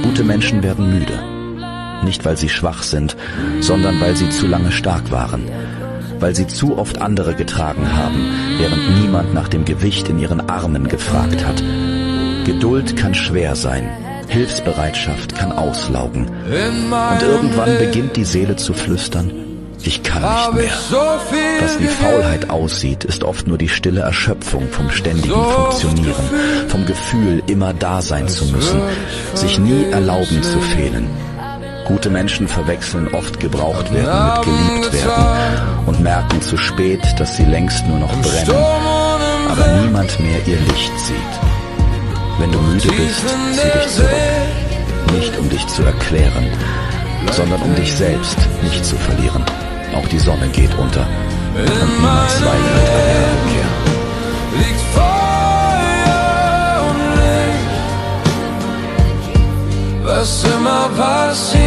Gute Menschen werden müde. Nicht, weil sie schwach sind, sondern weil sie zu lange stark waren. Weil sie zu oft andere getragen haben, während niemand nach dem Gewicht in ihren Armen gefragt hat. Geduld kann schwer sein. Hilfsbereitschaft kann auslaugen. Und irgendwann beginnt die Seele zu flüstern: Ich kann nicht mehr. Was wie Faulheit aussieht, ist oft nur die stille Erschöpfung vom ständigen Funktionieren, vom Gefühl, immer da sein zu müssen, sich nie erlauben zu fehlen. Gute Menschen verwechseln oft gebraucht werden mit geliebt werden und merken zu spät, dass sie längst nur noch brennen, aber niemand mehr ihr Licht sieht. Wenn du müde bist, zieh dich zurück. Nicht um dich zu erklären, sondern um dich selbst nicht zu verlieren. Auch die Sonne geht unter und niemand zweifelt an ihrer Rückkehr. Liegt Feuer und Licht, was immer passiert.